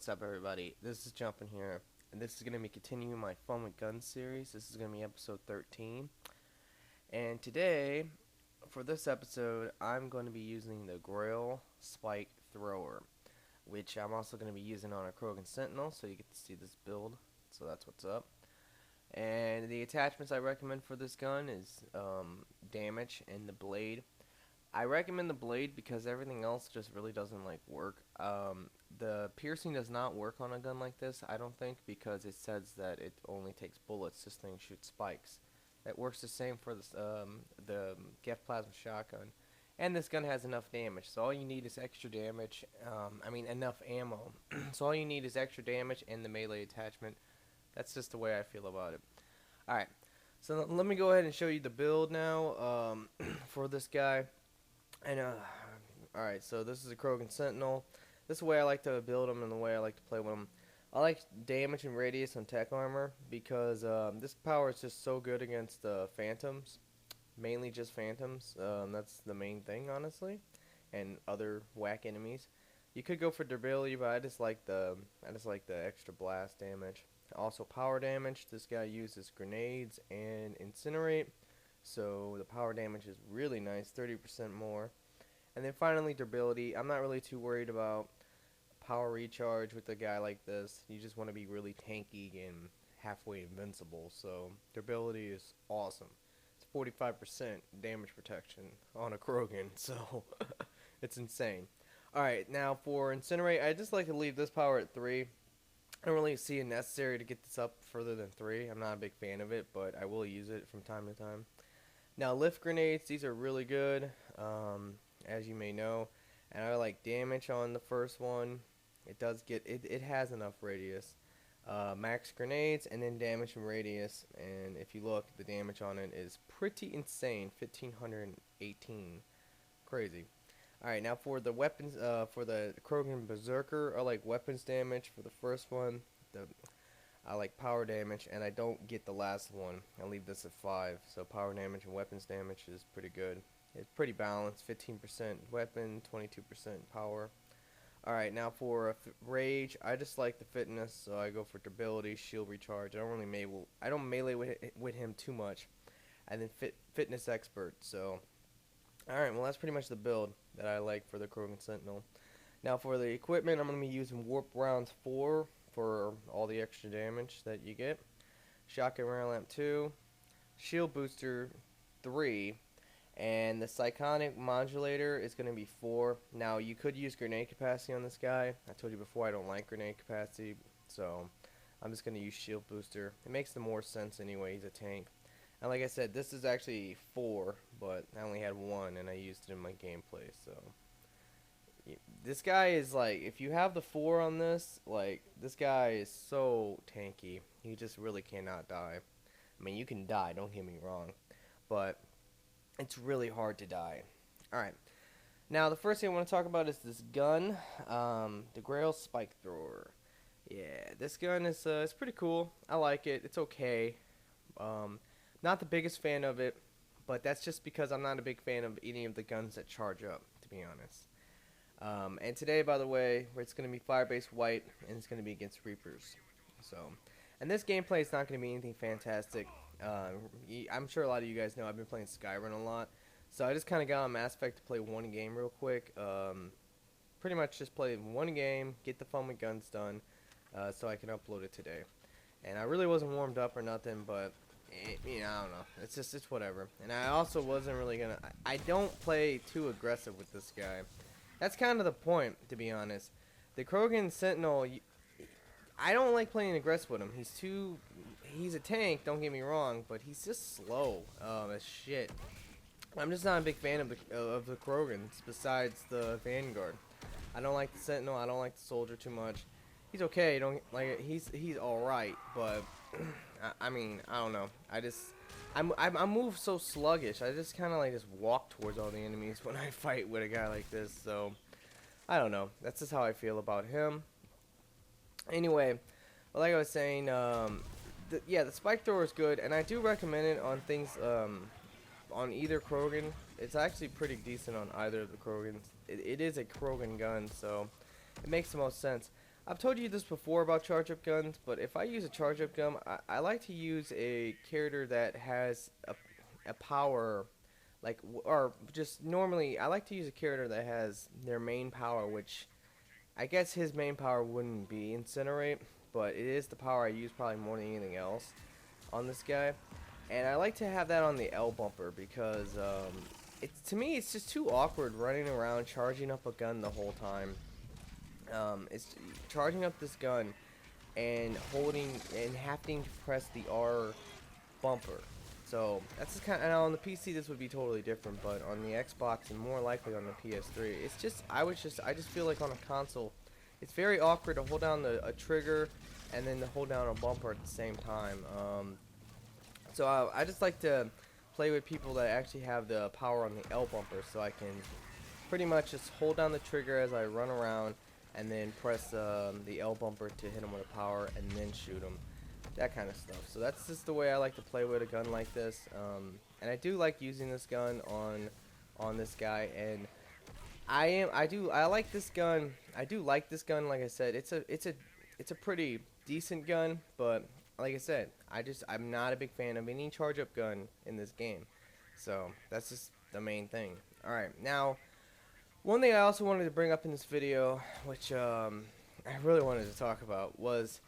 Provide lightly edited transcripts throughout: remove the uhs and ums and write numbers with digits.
what's up everybody? This is Jumpin here, and this is going to be continuing my Fun with Guns series. This is going to be episode 13. And today, for this episode, I'm going to be using the Graal Spike Thrower, which I'm also going to be using on a Krogan Sentinel, so you get to see this build. So that's what's up. And the attachments I recommend for this gun is damage and the blade. I recommend the blade because everything else just really doesn't work. The piercing does not work on a gun like this, I don't think, because it says that it only takes bullets. This thing shoots spikes. That works the same for this, the Geth plasma shotgun. And this gun has enough damage, so all you need is extra damage. Enough ammo. So all you need is extra damage and the melee attachment. That's just the way I feel about it. Alright, so let me go ahead and show you the build now for this guy. And alright, so this is a Krogan Sentinel. This is the way I like to build them and the way I like to play with them. I like damage and radius on tech armor because this power is just so good against phantoms, mainly just phantoms. That's the main thing, honestly, and other whack enemies. You could go for durability, but I just like the extra blast damage. Also power damage. This guy uses grenades and incinerate, so the power damage is really nice, 30% more. And then finally durability. I'm not really too worried about power recharge with a guy like this. You just want to be really tanky and halfway invincible. So durability is awesome. It's 45% damage protection on a Krogan, so it's insane. Alright, now for incinerate, I just like to leave this power at 3. I don't really see it necessary to get this up further than 3. I'm not a big fan of it, but I will use it from time to time. Now lift grenades, these are really good, as you may know, and I like damage on the first one. It does get it has enough radius, max grenades, and then damage and radius. And if you look, the damage on it is pretty insane, 1518, crazy. All right, now for the weapons, for the Krogan Berserker, I like weapons damage for the first one. I like power damage, and I don't get the last one. I leave this at 5. So power damage and weapons damage is pretty good. It's pretty balanced. 15% weapon, 22% power. Alright, now for rage, I just like the fitness, so I go for durability, shield recharge. I don't melee with him too much. And then fitness expert. So, alright, well that's pretty much the build that I like for the Krogan Sentinel. Now for the equipment, I'm going to be using Warp Rounds 4 for all the extra damage that you get. Shotgun Round Lamp 2. Shield Booster 3. And the Psychonic Modulator is going to be 4. Now, you could use grenade capacity on this guy. I told you before I don't like grenade capacity, so I'm just going to use Shield Booster. It makes the more sense anyway, he's a tank. And like I said, this is actually 4, but I only had 1, and I used it in my gameplay, so... This guy is if you have the 4 on this, this guy is so tanky. He just really cannot die. I mean, you can die, don't get me wrong, but it's really hard to die. Alright, now the first thing I want to talk about is this gun, the Graal Spike Thrower. Yeah, this gun is it's pretty cool. I like it. It's okay. Not the biggest fan of it, but that's just because I'm not a big fan of any of the guns that charge up, to be honest. And today, by the way, it's going to be fire-based white, and it's going to be against Reapers. So, and this gameplay is not going to be anything fantastic. I'm sure a lot of you guys know I've been playing Skyrim a lot, so I just kind of got on Mass Effect to play one game real quick. Pretty much just play one game, get the Fun with Guns done, so I can upload it today. And I really wasn't warmed up or nothing, but I don't know. It's whatever. And I also wasn't really gonna. I don't play too aggressive with this guy. That's kind of the point, to be honest. The Krogan Sentinel, I don't like playing aggressive with him. He's a tank, don't get me wrong, but he's just slow as shit. I'm just not a big fan of the Krogans, besides the Vanguard. I don't like the Sentinel, I don't like the Soldier too much. He's okay, he's alright, but I don't know. I move so sluggish. I just kind of just walk towards all the enemies when I fight with a guy like this. So I don't know. That's just how I feel about him. Anyway, like I was saying, the Spike Thrower is good, and I do recommend it on things on either Krogan. It's actually pretty decent on either of the Krogans. It is a Krogan gun, so it makes the most sense. I've told you this before about charge up guns, but if I use a charge up gun, I like to use a character that has a power, like, or just normally, I like to use a character that has their main power, which I guess his main power wouldn't be Incinerate, but it is the power I use probably more than anything else on this guy. And I like to have that on the L bumper because to me it's just too awkward running around charging up a gun the whole time. It's charging up this gun and holding and having to press the R bumper. So that's just kind of, now on the PC this would be totally different, but on the Xbox and more likely on the PS3, it's just I just feel like on a console, it's very awkward to hold down a trigger and then to hold down a bumper at the same time. So I just like to play with people that actually have the power on the L bumper, so I can pretty much just hold down the trigger as I run around and then press the L bumper to hit them with a power and then shoot them. That kind of stuff. So that's just the way I like to play with a gun like this. And I do like using this gun on this guy, and I like this gun. I do like this gun. Like I said, it's a pretty decent gun, but like I said, I'm not a big fan of any charge up gun in this game. So that's just the main thing. Alright, now one thing I also wanted to bring up in this video, which I really wanted to talk about, was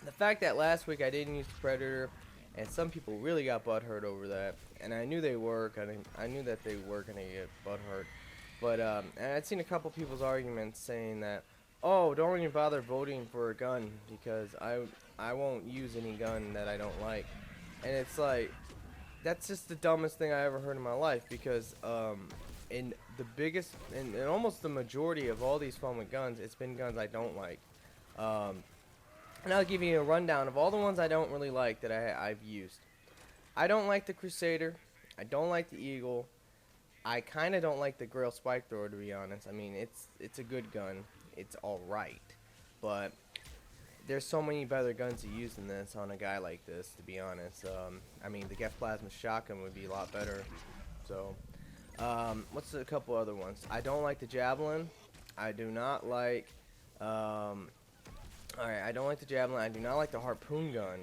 the fact that last week I didn't use the Predator, and some people really got butthurt over that, and I knew they were. I knew that they were gonna get butthurt, but and I'd seen a couple people's arguments saying that, oh, don't even bother voting for a gun because I won't use any gun that I don't like, and it's like, that's just the dumbest thing I ever heard in my life, because in the biggest, in almost the majority of all these fun with guns, it's been guns I don't like. And I'll give you a rundown of all the ones I don't really like that I've used. I don't like the Crusader. I don't like the Eagle. I kind of don't like the Graal Spike Thrower, to be honest. I mean, it's a good gun. It's alright. But there's so many better guns to use than this on a guy like this, to be honest. I mean, the Geth Plasma Shotgun would be a lot better. So, what's a couple other ones? I don't like the Javelin. I do not like... Alright, I don't like the Javelin. I do not like the Harpoon gun.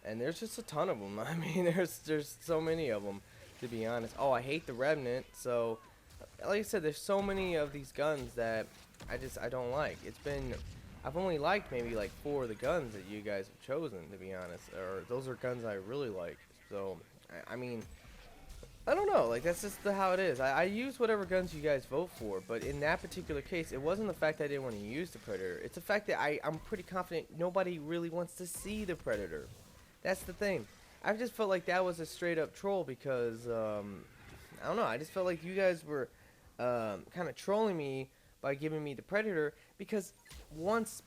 And there's just a ton of them. I mean, there's so many of them, to be honest. Oh, I hate the Revenant. So, like I said, there's so many of these guns that I don't like. I've only liked maybe like 4 of the guns that you guys have chosen, to be honest. Or those are guns I really like. So, I mean, I don't know, like, that's just how it is. I use whatever guns you guys vote for, but in that particular case, it wasn't the fact that I didn't want to use the Predator. It's the fact that I'm pretty confident nobody really wants to see the Predator. That's the thing. I just felt like that was a straight up troll because, I don't know, I just felt like you guys were kind of trolling me by giving me the Predator, because once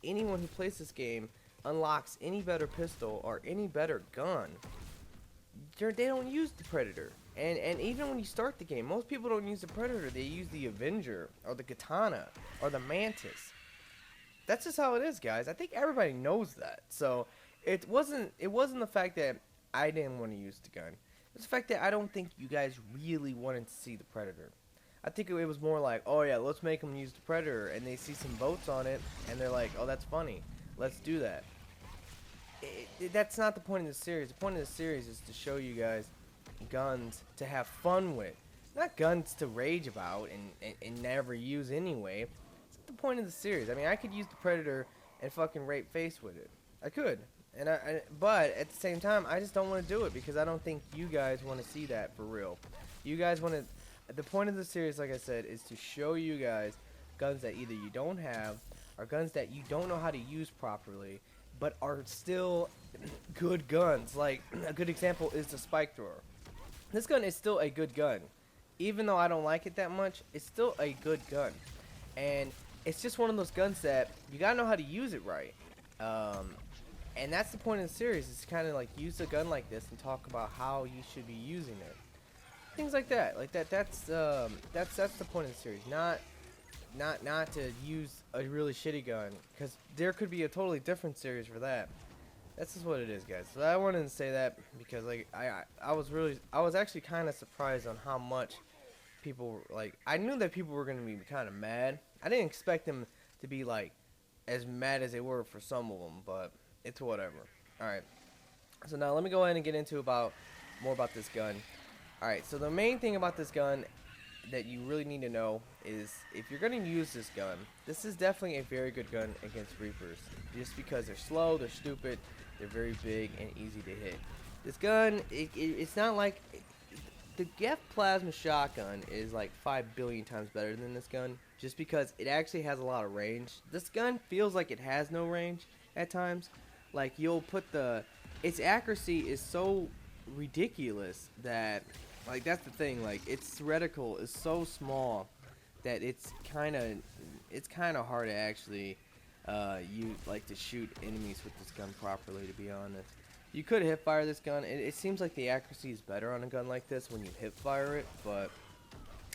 anyone who plays this game unlocks any better pistol or any better gun, they don't use the Predator. And even when you start the game, most people don't use the Predator. They use the Avenger or the Katana or the Mantis. That's just how it is, guys. I think everybody knows that. So it wasn't the fact that I didn't want to use the gun. It's the fact that I don't think you guys really wanted to see the Predator. I think it was more like, oh yeah, let's make them use the Predator, and they see some votes on it, and they're like, oh, that's funny. Let's do that. That's not the point of the series. The point of the series is to show you guys guns to have fun with, not guns to rage about and never use anyway. It's not the point of the series. I mean, I could use the Predator and fucking rape face with it. I could, but at the same time, I just don't want to do it because I don't think you guys want to see that for real. You guys want to. The point of the series, like I said, is to show you guys guns that either you don't have or guns that you don't know how to use properly, but are still good guns. Like, a good example is the Spike Thrower. This gun is still a good gun. Even though I don't like it that much, it's still a good gun. And it's just one of those guns that you gotta know how to use it right. And that's the point of the series, is to kind of like use a gun like this and talk about how you should be using it. Things like that. That's the point of the series. Not to use a really shitty gun, because there could be a totally different series for that. That's just what it is, guys. So I wanted to say that because like I was actually kind of surprised on how much people like I knew that people were gonna be kind of mad. I didn't expect them to be like as mad as they were for some of them, but it's whatever. All right. So now let me go ahead and get into more about this gun. All right. So the main thing about this gun that you really need to know is if you're going to use this gun, this is definitely a very good gun against Reapers. Just because they're slow, they're stupid, they're very big and easy to hit. This gun, it's not like the Geth plasma shotgun is like 5 billion times better than this gun, just because it actually has a lot of range. This gun feels like it has no range at times. Like you'll put its accuracy is so ridiculous that, like, that's the thing. Like its reticle is so small that it's kind of hard to actually to shoot enemies with this gun properly. To be honest, you could hip fire this gun. It seems like the accuracy is better on a gun like this when you hip fire it, but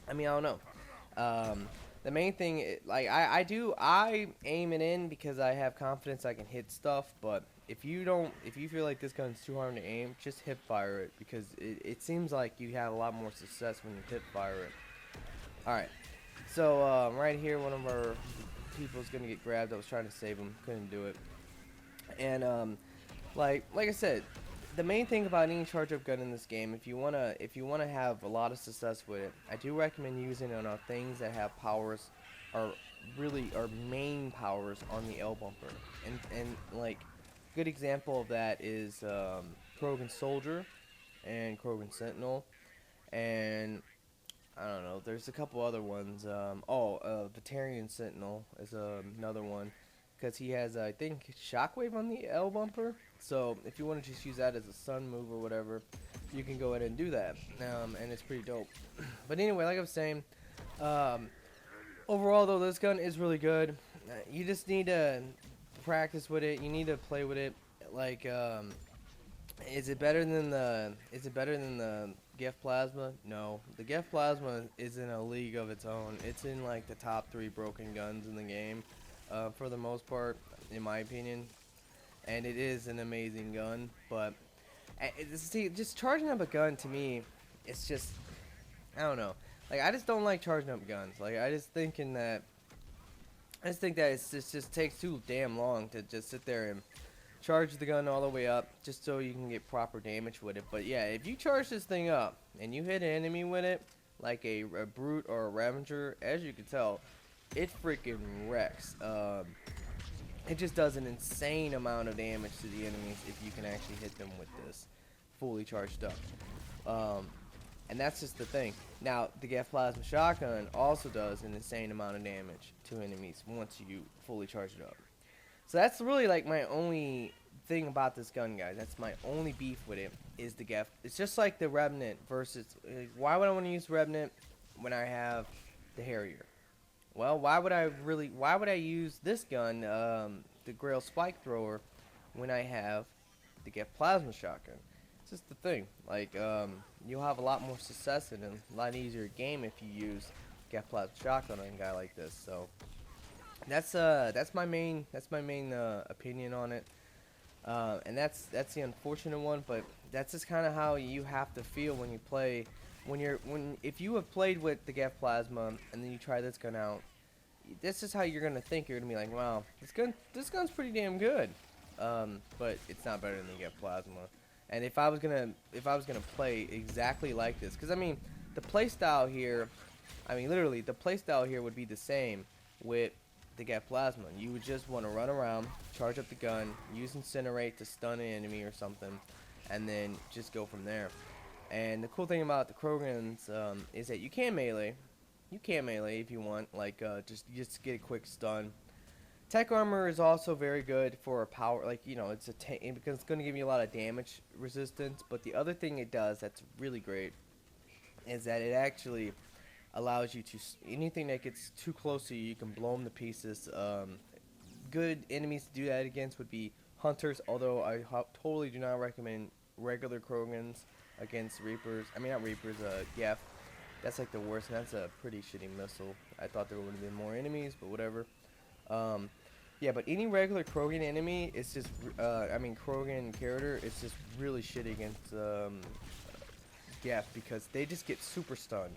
I mean, I don't know. The main thing, like I aim it in because I have confidence I can hit stuff. But if you feel like this gun's too hard to aim, just hip fire it, because it seems like you have a lot more success when you hip fire it. All right, so right here, one of our people is gonna get grabbed. I was trying to save him, couldn't do it. And like I said, the main thing about any charge-up gun in this game, if you wanna have a lot of success with it, I do recommend using it on things that have powers, are main powers on the L bumper. And like, good example of that is Krogan Soldier and Krogan Sentinel, and I don't know, there's a couple other ones. Veteran Sentinel is another one, because he has, I think, Shockwave on the L bumper. So if you want to just use that as a stun move or whatever, you can go ahead and do that. And it's pretty dope. But anyway, like I was saying, overall though, this gun is really good. You just need to practice with it. You need to play with it. Like, is it better than the Geth Plasma? No, the Geth Plasma is in a league of its own. It's in like the top 3 broken guns in the game, for the most part, in my opinion. And it is an amazing gun, but see, just charging up a gun to me, it's just, I don't know. Like, I just don't like charging up guns. Like, I just think that it just takes too damn long to just sit there and charge the gun all the way up just so you can get proper damage with it. But yeah, if you charge this thing up and you hit an enemy with it, like a brute or a Ravager, as you can tell, it freaking wrecks. It just does an insane amount of damage to the enemies if you can actually hit them with this fully charged up. And that's just the thing. Now, the Geth Plasma Shotgun also does an insane amount of damage to enemies once you fully charge it up. So that's really like my only thing about this gun, guys. That's my only beef with it, is the Geth. It's just like the Revenant versus, why would I want to use Revenant when I have the Harrier? Well, why would I use this gun, the Graal Spike Thrower, when I have the Geth Plasma Shotgun? It's just the thing. Like, you'll have a lot more success in a lot easier game if you use Geth Plasma Shotgun on a guy like this. So that's my main opinion on it. And that's the unfortunate one, but that's just kind of how you have to feel when you play. If you have played with the Geth Plasma and then you try this gun out, this is how you're gonna think. You're gonna be like, wow, this gun's pretty damn good. But it's not better than the Geth Plasma. And if I was gonna play exactly like this, because I mean, the playstyle here, literally the playstyle here would be the same with the Geth Plasma. You would just want to run around, charge up the gun, use Incinerate to stun an enemy or something, and then just go from there. And the cool thing about the Krogans is that you can melee. You can melee if you want, like just get a quick stun. Tech armor is also very good for a power, like, you know, because it's going to give you a lot of damage resistance. But the other thing it does that's really great is that it actually allows you to, anything that gets too close to you, you can blow them to pieces. Good enemies to do that against would be Hunters, although I totally do not recommend regular Krogans against Reapers. I mean, not Reapers, Geth. That's like the worst, and that's a pretty shitty missile. I thought there would have been more enemies, but whatever. Yeah, but any regular Krogan enemy, it's just, Krogan character, it's just really shitty against Geth because they just get super stunned.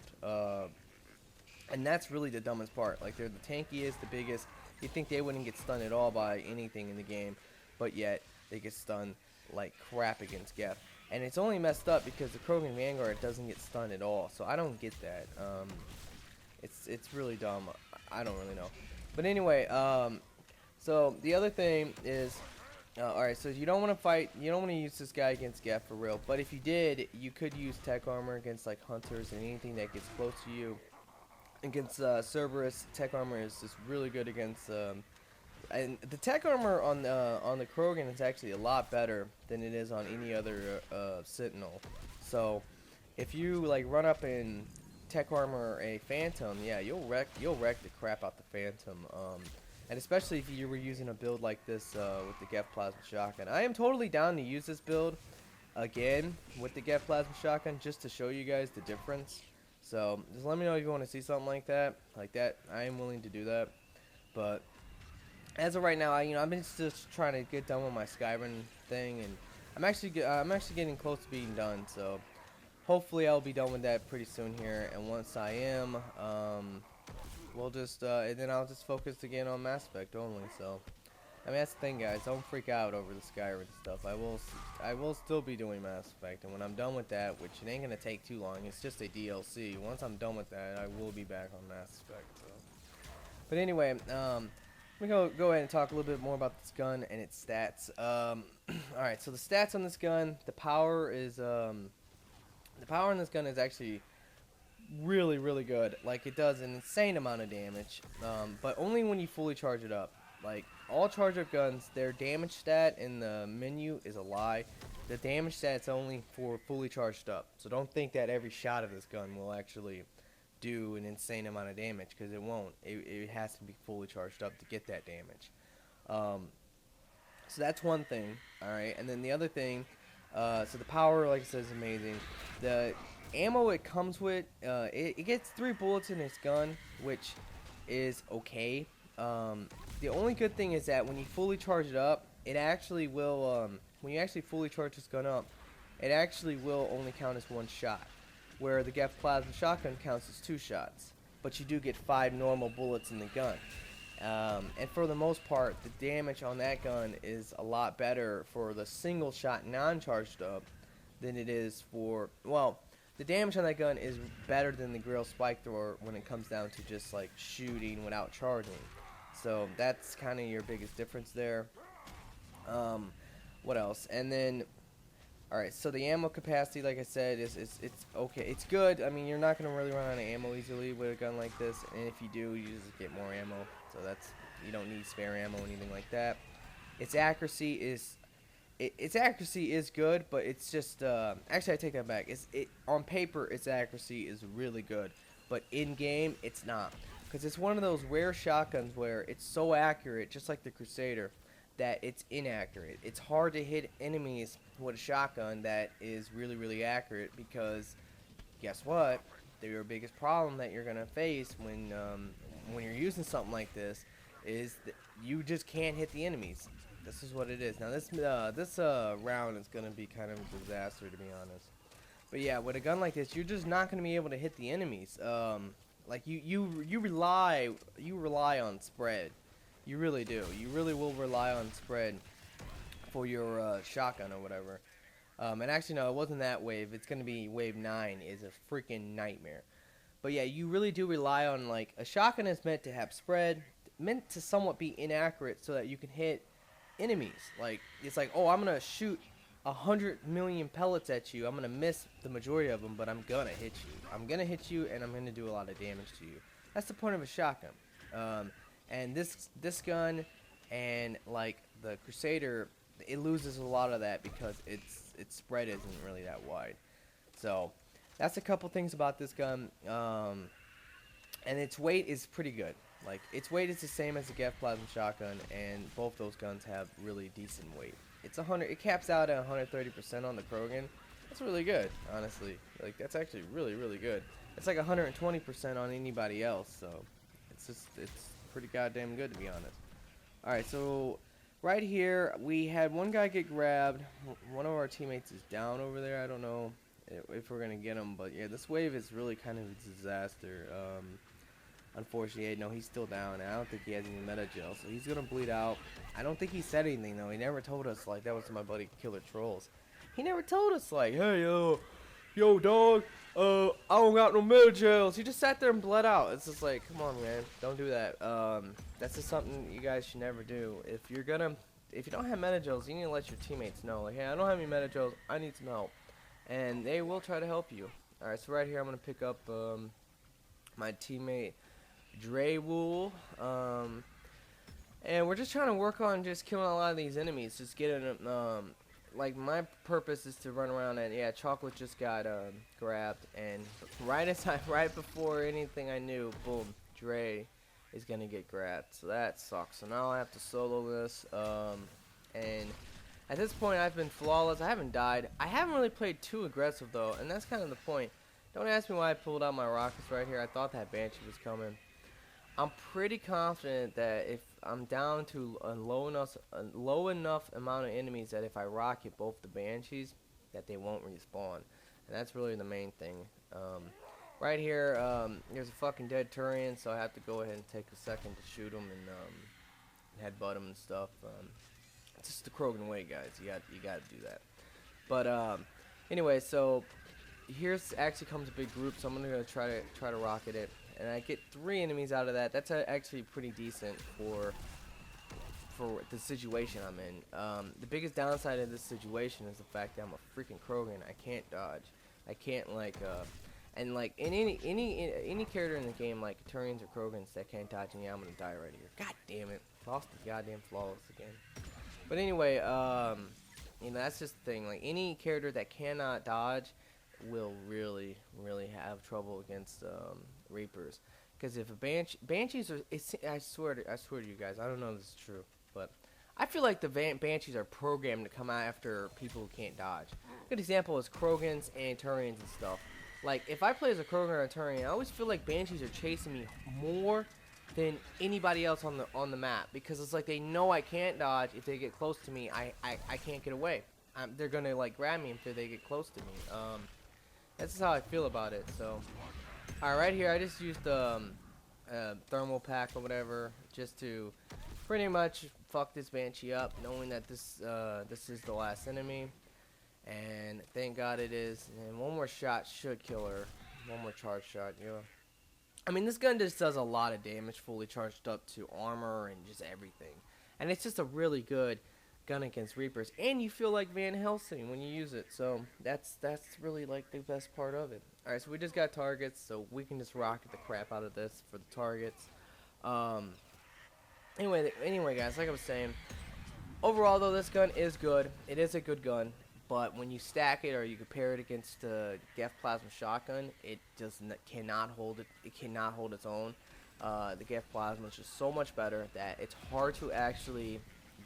And that's really the dumbest part. Like, they're the tankiest, the biggest. You'd think they wouldn't get stunned at all by anything in the game, but yet they get stunned like crap against Geth. And it's only messed up because the Krogan Vanguard doesn't get stunned at all, so I don't get that. It's really dumb. I don't really know. But anyway, so the other thing is, alright, so you don't want to fight, you don't want to use this guy against Geth for real, but if you did, you could use tech armor against like hunters and anything that gets close to you. Against Cerberus, tech armor is just really good against, and the tech armor on the Krogan is actually a lot better than it is on any other Sentinel. So if you like run up and tech armor a Phantom, yeah, you'll wreck the crap out the Phantom. And especially if you were using a build like this with the Geth Plasma Shotgun. I am totally down to use this build again with the Geth Plasma Shotgun just to show you guys the difference. So just let me know if you want to see something like that. I am willing to do that. But as of right now, I've been just trying to get done with my Skyrim thing, and I'm actually getting close to being done. So hopefully I'll be done with that pretty soon here. And once I am, we'll just and then I'll just focus again on Mass Effect only. So I mean, that's the thing, guys. Don't freak out over the Skyrim stuff. I will still be doing Mass Effect, and when I'm done with that, which it ain't gonna take too long, it's just a DLC. Once I'm done with that, I will be back on Mass Effect. So. But anyway, let me go ahead and talk a little bit more about this gun and its stats. All right, so the stats on this gun, the power on this gun is actually really good. Like, it does an insane amount of damage, but only when you fully charge it up. Like, all charge up guns, their damage stat in the menu is a lie. The damage stat's only for fully charged up. So don't think that every shot of this gun will actually do an insane amount of damage, because it won't. It has to be fully charged up to get that damage. So that's one thing, alright? And then the other thing, so the power, like I said, is amazing. The ammo it comes with, it gets 3 bullets in this gun, which is okay. The only good thing is that when you fully charge it up, it actually will, when you actually fully charge this gun up, it actually will only count as 1 shot, where the Geth Plasma Shotgun counts as 2 shots, but you do get 5 normal bullets in the gun. And for the most part, the damage on that gun is a lot better for the single shot non-charged up than it is for, well, the damage on that gun is better than the Graal Spike Thrower when it comes down to just like shooting without charging. So that's kind of your biggest difference there. What else? And then, alright, so the ammo capacity, like I said, it's okay. It's good. I mean, you're not going to really run out of ammo easily with a gun like this. And if you do, you just get more ammo. So that's, you don't need spare ammo or anything like that. Its accuracy is good, but it's just, actually I take that back. On paper, its accuracy is really good, but in game, it's not. Because it's one of those rare shotguns where it's so accurate, just like the Crusader, that it's inaccurate. It's hard to hit enemies with a shotgun that is really accurate, because guess what? Your biggest problem that you're gonna face when you're using something like this is that you just can't hit the enemies. This is what it is. Now this round is gonna be kind of a disaster, to be honest. But yeah, with a gun like this, you're just not gonna be able to hit the enemies. Like you rely on spread. You really do. You really will rely on spread for your shotgun or whatever. And actually, no, it wasn't that wave. It's gonna be wave 9 is a freaking nightmare. But yeah, you really do rely on, like, a shotgun is meant to have spread, meant to somewhat be inaccurate so that you can hit enemies. Like, it's like, oh, I'm gonna shoot 100 million pellets at you. I'm gonna miss the majority of them, but I'm gonna hit you. I'm gonna hit you, and I'm gonna do a lot of damage to you. That's the point of a shotgun. And this gun and like the Crusader, it loses a lot of that because its spread isn't really that wide. So that's a couple things about this gun. And its weight is pretty good. Like, its weight is the same as the Geth Plasma Shotgun, and both those guns have really decent weight. It caps out at 130% on the Krogan. That's really good, honestly. Like, that's actually really good. It's like 120% on anybody else, so it's pretty goddamn good, to be honest. Alright, so right here we had one guy get grabbed. One of our teammates is down over there. I don't know if we're gonna get him. But yeah, this wave is really kind of a disaster. Unfortunately, no, he's still down. And I don't think he has any meta gel, so he's gonna bleed out. I don't think he said anything though. He never told us, like, that was my buddy Killer Trolls. He never told us, like, hey, yo, dog, I don't got no meta gels. He just sat there and bled out. It's just like, come on, man, don't do that. That's just something you guys should never do. If you don't have meta gels, you need to let your teammates know, like, hey, I don't have any meta gels. I need some help, and they will try to help you. All right, so right here, I'm gonna pick up my teammate Graal, and we're just trying to work on just killing a lot of these enemies, just getting them. Like, my purpose is to run around, and yeah, Chocolate just got grabbed, and right before anything I knew, boom, Dre is gonna get grabbed, so that sucks. So now I have to solo this, and at this point I've been flawless. I haven't died. I haven't really played too aggressive though, and that's kind of the point. Don't ask me why I pulled out my rockets right here. I thought that Banshee was coming. I'm pretty confident that if I'm down to a low enough amount of enemies that if I rocket both the Banshees, that they won't respawn. And that's really the main thing. Right here, there's a fucking dead Turian, so I have to go ahead and take a second to shoot him and headbutt him and stuff. It's just the Krogan way, guys. You got to do that. But anyway, so here's actually comes a big group, so I'm gonna try to rocket it. And I get 3 enemies out of that. That's actually pretty decent for the situation I'm in. The biggest downside of this situation is the fact that I'm a freaking Krogan. I can't dodge. I can't and like in any character in the game, like Turians or Krogans that can't dodge, and yeah, I'm gonna die right here. God damn it, lost the goddamn flawless again. But anyway, you know, that's just the thing. Like, any character that cannot dodge will really have trouble against Reapers, because if a Banshees are, I swear to you guys, I don't know if this is true, but I feel like the Banshees are programmed to come after people who can't dodge. A good example is Krogans and Turians and stuff. Like, if I play as a Krogan or a Turian, I always feel like Banshees are chasing me more than anybody else on the map, because it's like they know I can't dodge. If they get close to me, I can't get away. They're gonna like grab me if they get close to me. That's how I feel about it. So, alright, right here I just used the thermal pack or whatever just to pretty much fuck this Banshee up, knowing that this is the last enemy, and thank God it is. And one more shot should kill her. One more charge shot, yeah. I mean, this gun just does a lot of damage, fully charged up to armor and just everything, and it's just a really good gun against Reapers, and you feel like Van Helsing when you use it. So that's really like the best part of it. Alright, so we just got targets, so we can just rocket the crap out of this for the targets. Anyway guys, like I was saying, overall though, this gun is good. It is a good gun, but when you stack it or you compare it against the Geth plasma shotgun, it just cannot hold it. It cannot hold its own. The Geth plasma is just so much better that it's hard to actually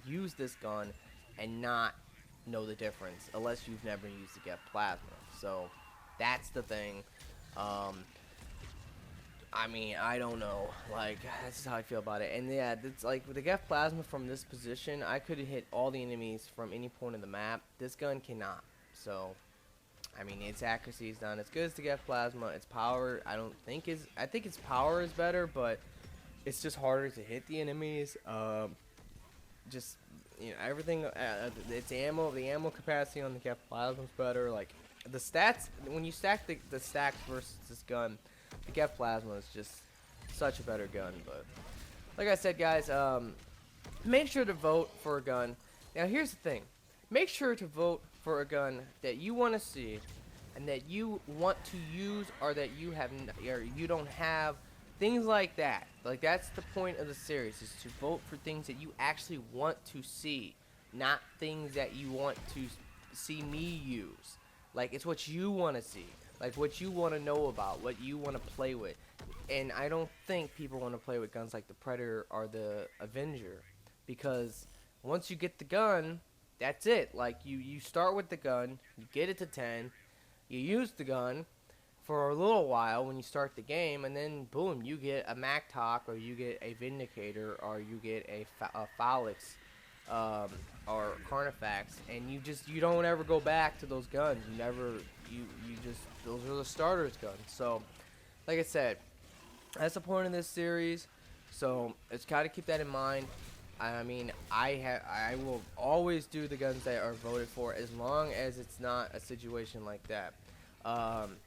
use this gun and not know the difference unless you've never used the Geth plasma. So that's the thing. I mean, I don't know, like, that's how I feel about it. And yeah, it's like with the Geth plasma from this position, I could hit all the enemies from any point of the map. This gun cannot. So I mean, its accuracy is not as good as the Geth plasma. Its power, I think its power is better, but it's just harder to hit the enemies. Just, you know, everything, its ammo, the ammo capacity on the Geth plasma is better. Like, the stats, when you stack the stacks versus this gun, the Geth plasma is just such a better gun. But like I said, guys, make sure to vote for a gun. Now here's the thing, make sure to vote for a gun that you want to see and that you want to use, or that you have, or you don't have. Things like that. Like, that's the point of the series, is to vote for things that you actually want to see, not things that you want to see me use. Like, it's what you want to see, like what you want to know about, what you want to play with. And I don't think people want to play with guns like the Predator or the Avenger, because once you get the gun, that's it. Like, you start with the gun, you get it to 10, you use the gun for a little while when you start the game, and then boom, you get a MacTalk, or you get a Vindicator, or you get a Phalanx or Carnifex, and you don't ever go back to those guns. You just those are the starters guns. So, like I said, that's the point of this series. So it's got to keep that in mind. I mean, I will always do the guns that are voted for as long as it's not a situation like that. Um,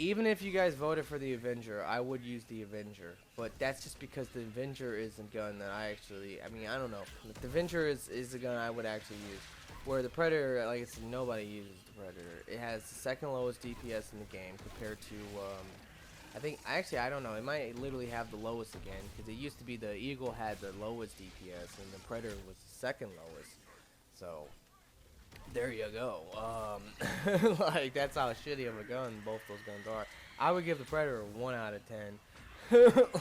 Even if you guys voted for the Avenger, I would use the Avenger. But that's just because the Avenger is a gun that I mean, I don't know. The Avenger is a gun I would actually use. Where the Predator, like I said, nobody uses the Predator. It has the second lowest DPS in the game compared to, I don't know. It might literally have the lowest again. Because it used to be the Eagle had the lowest DPS and the Predator was the second lowest. So, there you go. Like, that's how shitty of a gun both those guns are. I would give the Predator a 1 out of 10.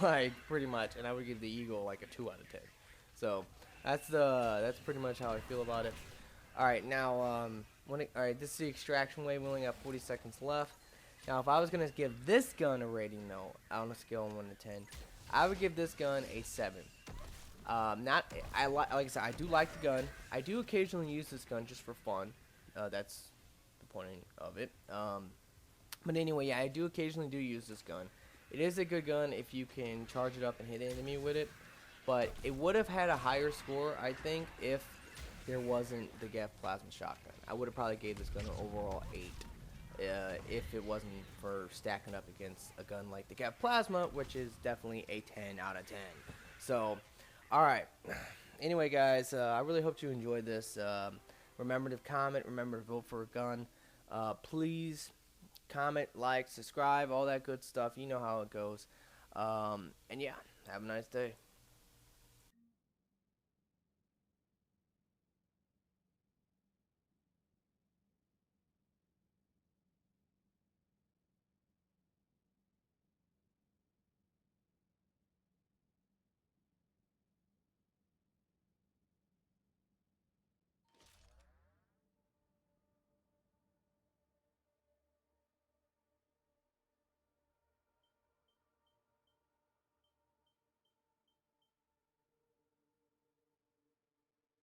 Like, pretty much. And I would give the Eagle, like, a 2 out of 10. So, that's pretty much how I feel about it. Alright, now, alright, this is the extraction wave. We only got 40 seconds left. Now, if I was going to give this gun a rating, though, on a scale of 1 to 10, I would give this gun a 7. Like I said, I do like the gun. I do occasionally use this gun just for fun. That's the point of it. But anyway, yeah, I do occasionally use this gun. It is a good gun if you can charge it up and hit an enemy with it. But it would have had a higher score, I think, if there wasn't the Geth plasma shotgun. I would have probably gave this gun an overall 8. If it wasn't for stacking up against a gun like the Geth plasma, which is definitely a 10 out of 10. So, alright. Anyway, guys, I really hope you enjoyed this. Remember to comment. Remember to vote for a gun. Please comment, like, subscribe, all that good stuff. You know how it goes. And yeah, have a nice day.